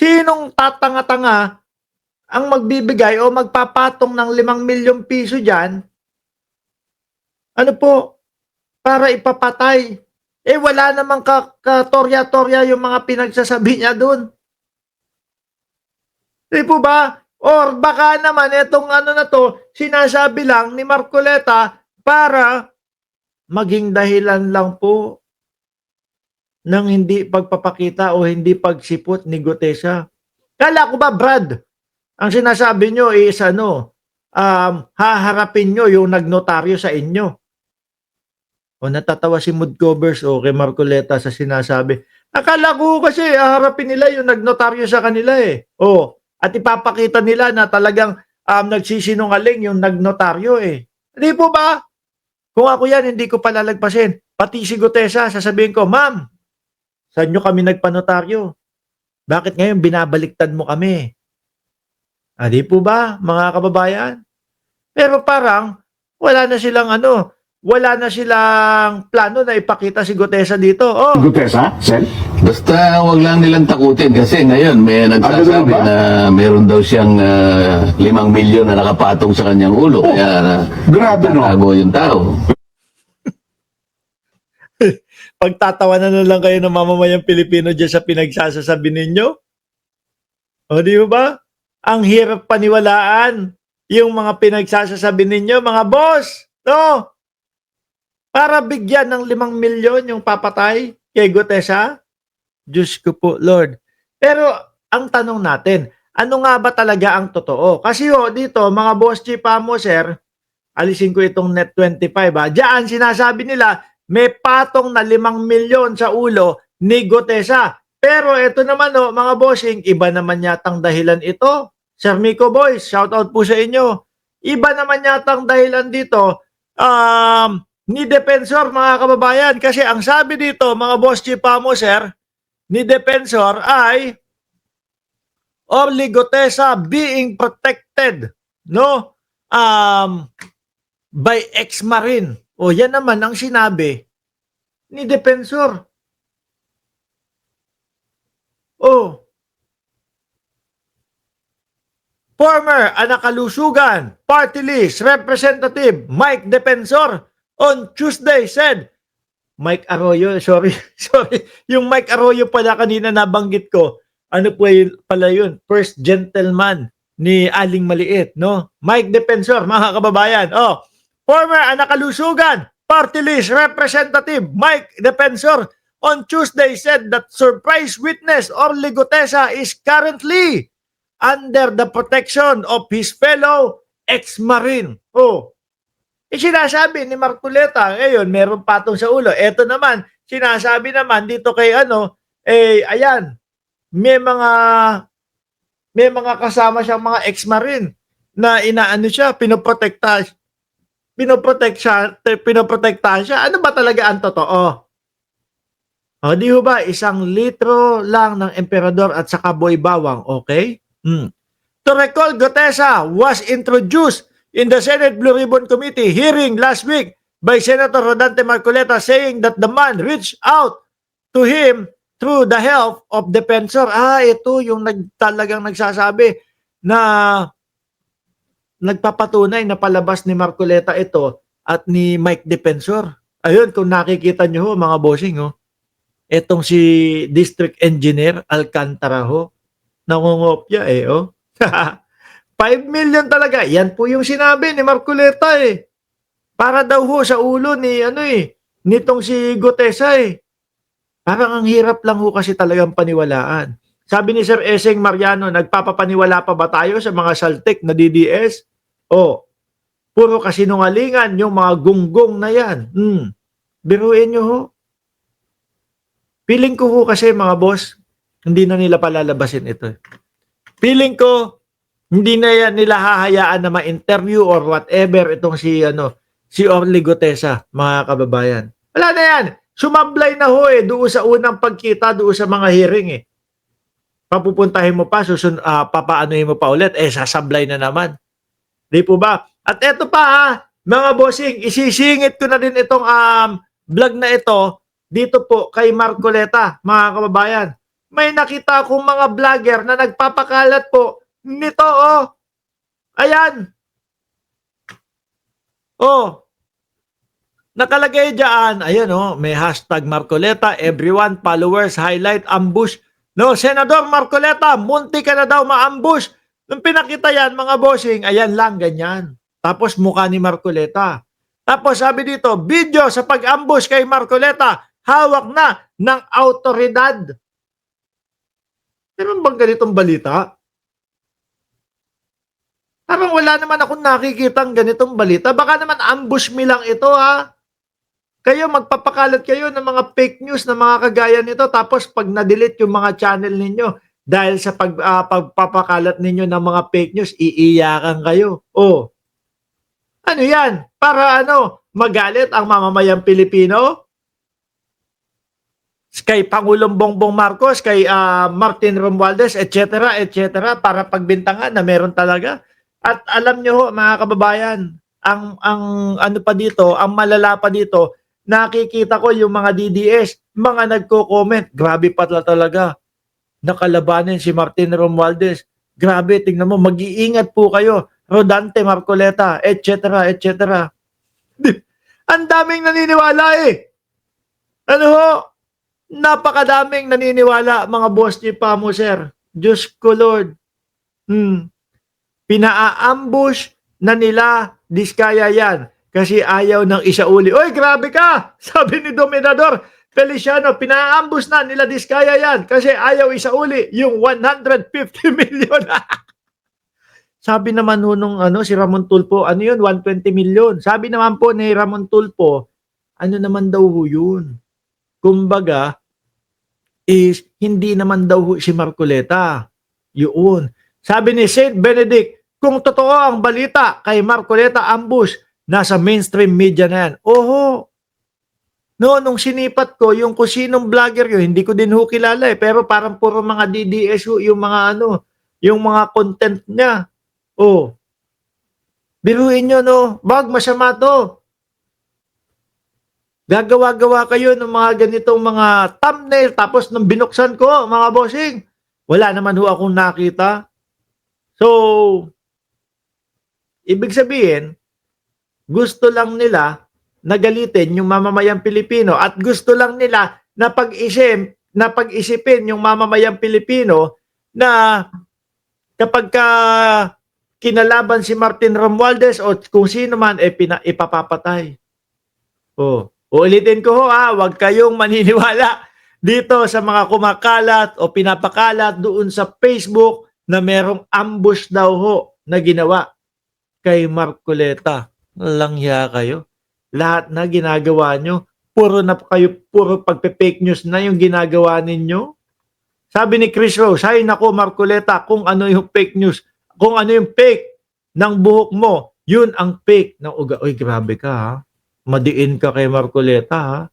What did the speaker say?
Sinong tatanga-tanga ang magbibigay o magpapatong ng 5 milyong piso diyan, ano po, para ipapatay. Eh, wala namang katorya-torya yung mga pinagsasabi niya do'n. 'Di po ba? Or baka naman itong ano na 'to, sinasabi lang ni Marcoleta para maging dahilan lang po ng hindi pagpapakita o hindi pagsipot ni Gutesa. Akala ko ba, Brad, ang sinasabi niyo is ano, haharapin niyo yung nagnotaryo sa inyo? O natatawa si Mood Covers o kay Marcoleta sa sinasabi. Akala ko kasi haharapin nila yung nagnotaryo sa kanila eh. O, at ipapakita nila na talagang nagsisinungaling yung nagnotaryo eh. Hindi po ba? Kung ako yan, hindi ko palalagpasin. Pati si Gutesa, sasabihin ko, Ma'am, saan nyo kami nagpanotaryo? Bakit ngayon binabaliktad mo kami? Di po ba, mga kababayan? Pero parang, wala na silang wala na silang plano na ipakita si Gutesa dito. Oh, Gutesa, Sen? Basta wag lang nilang takutin kasi ngayon may nagsasabi ba? na meron daw siyang 5 milyon na nakapatong sa kanyang ulo. Kaya Grabe, no? tatago yung tao. pagtatawanan na lang kayo ng mamamayang Pilipino dyan sa pinagsasasabi ninyo. O di ba? Ang hirap paniwalaan yung mga pinagsasasabi ninyo, mga boss. No? Para bigyan ng 5 milyon yung papatay kay Gutesa? Diyos ko po, Lord. Pero ang tanong natin, ano nga ba talaga ang totoo? Kasi dito, mga boss chief mo, sir, alisin ko itong net 25 Diyan sinasabi nila, may patong na 5 milyon sa ulo ni Gutesa. Pero ito naman mga bossing, iba naman yatang dahilan ito. Sir Miko Boys, shout out po sa inyo. Iba naman yatang dahilan dito, ni Defensor, mga kababayan. Kasi ang sabi dito, mga boss chief mo, sir, ni Defensor ay Orly Gutesa being protected, no? By ex-marine. O yan naman ang sinabi ni Defensor. Former Anakalusugan Party List Representative Mike Defensor on Tuesday said, Mike Arroyo, sorry, yung Mike Arroyo pala kanina nabanggit ko, ano po pala yun, first gentleman ni Aling Maliit, no? Mike Defensor, mga kababayan. Former Anakalusugan Party List Representative Mike Defensor on Tuesday said that surprise witness Orly Gutesa is currently under the protection of his fellow ex-marine. Sinasabi ni Marcoleta, ngayon meron patong sa ulo. Ito naman, sinasabi naman dito kay ayan, may mga kasama siyang mga ex-marine na inaano siya, pinoprotektahan siya. Ano ba talaga ang totoo? Di ba, 1 litro lang ng emperador at saka boy bawang, okay? To recall, Gutesa was introduced in the Senate Blue Ribbon Committee hearing last week by Senator Rodante Marcoleta saying that the man reached out to him through the help of Defensor. Ito yung talagang nagsasabi na nagpapatunay na palabas ni Marcoleta ito at ni Mike Defensor. Ayun, kung nakikita nyo mga bossing, etong si District Engineer Alcantara nangungopya 5 million talaga. Yan po yung sinabi ni Marcoleta Para daw sa ulo ni nitong si Gutesa Parang ang hirap lang kasi talagang paniwalaan. Sabi ni Sir Eseng Mariano, nagpapapaniwala pa ba tayo sa mga saltik na DDS? Puro kasinungalingan yung mga gunggong na yan. Biruin nyo Feeling ko kasi mga boss, hindi na nila palalabasin ito. Feeling ko, hindi na nila hahayaan na ma-interview or whatever itong si Orly Gutesa, mga kababayan. Wala na yan. Sumablay na doon sa unang pagkita, doon sa mga hearing Papupuntahin mo pa, papaanuhin mo pa ulit, sasablay na naman. Di po ba? At eto pa mga bossing, isisingit ko na din itong vlog na ito dito po kay Marcoleta, mga kababayan. may nakita akong mga vlogger na nagpapakalat po nito, oh. Ayan. Oh. Nakalagay diyan, ayan oh, may hashtag Marcoleta, everyone, followers, highlight, ambush. No, Senador Marcoleta, munti ka na daw ma-ambush. Nung pinakita yan, mga bossing, ayan lang, ganyan. Tapos mukha ni Marcoleta. Tapos sabi dito, video sa pag-ambush kay Marcoleta, hawak na ng autoridad. Meron bang ganitong balita? Parang wala naman akong nakikitang ganitong balita. Baka naman ambush me lang ito, ha? Kayo, magpapakalat kayo ng mga fake news na mga kagaya nito, tapos pag na-delete yung mga channel ninyo dahil sa pagpapakalat ninyo ng mga fake news, iiyakan kayo. Oh, ano yan? Para ano, magalit ang mamamayang Pilipino? Kay Pangulong Bongbong Marcos, kay Martin Romualdez, etc., etc., para pagbintangan na meron talaga. At alam nyo ho, mga kababayan, ang ano pa dito, ang malala pa dito, nakikita ko yung mga DDS, mga nagko-comment, grabe pala talaga. Nakalabanin si Martin Romualdez. Grabe, tingnan mo, mag-iingat po kayo. Rodante, Marcoleta, etc., etc. Ang daming naniniwala eh. Ano ho? Napakadaming naniniwala, mga boss ni Pamo, sir. Diyos ko, Lord. Pinaa-ambush na nila Diskaya yan kasi ayaw ng isauli. Oy, grabe ka! Sabi ni Dominador Feliciano, pinaambus na nila Diskaya yan kasi ayaw isauli yung 150 million. Sabi naman nung si Ramon Tulfo, ano yun, 120 million. Sabi naman po ni Ramon Tulfo, ano naman daw yun? Kumbaga, is hindi naman daw si Marcoleta. Yun. Sabi ni Saint Benedict, kung totoo ang balita kay Marcoleta ambush, nasa mainstream media na yan. Oho. No, nung sinipat ko, yung kung sinong vlogger yun, hindi ko din ho kilala eh. Pero parang puro mga DDS ho, yung mga yung mga content niya. Oh. Biruin nyo, no? Bag, masama to. Gagawa-gawa kayo ng mga ganitong mga thumbnail, tapos nung binuksan ko, mga bossing, wala naman ho akong nakita. So, ibig sabihin, gusto lang nila nagalitin yung mamamayang Pilipino at gusto lang nila na pag-isipin yung mamamayang Pilipino na kapag kinalaban si Martin Romualdez o kung sino man ipapapatay. Oh, uulitin ko ho, huwag kayong maniniwala dito sa mga kumakalat o pinapakalat doon sa Facebook na merong ambush daw ho na ginawa kay Marcoleta. Langya kayo. Lahat na ginagawa nyo, puro pagpe-fake news na yung ginagawa ninyo. Sabi ni Chris Rose, hay nako Marcoleta, kung ano yung fake news, kung ano yung fake ng buhok mo, yun ang fake ng uga. Oy, grabe ka ha. Madiin ka kay Marcoleta ha.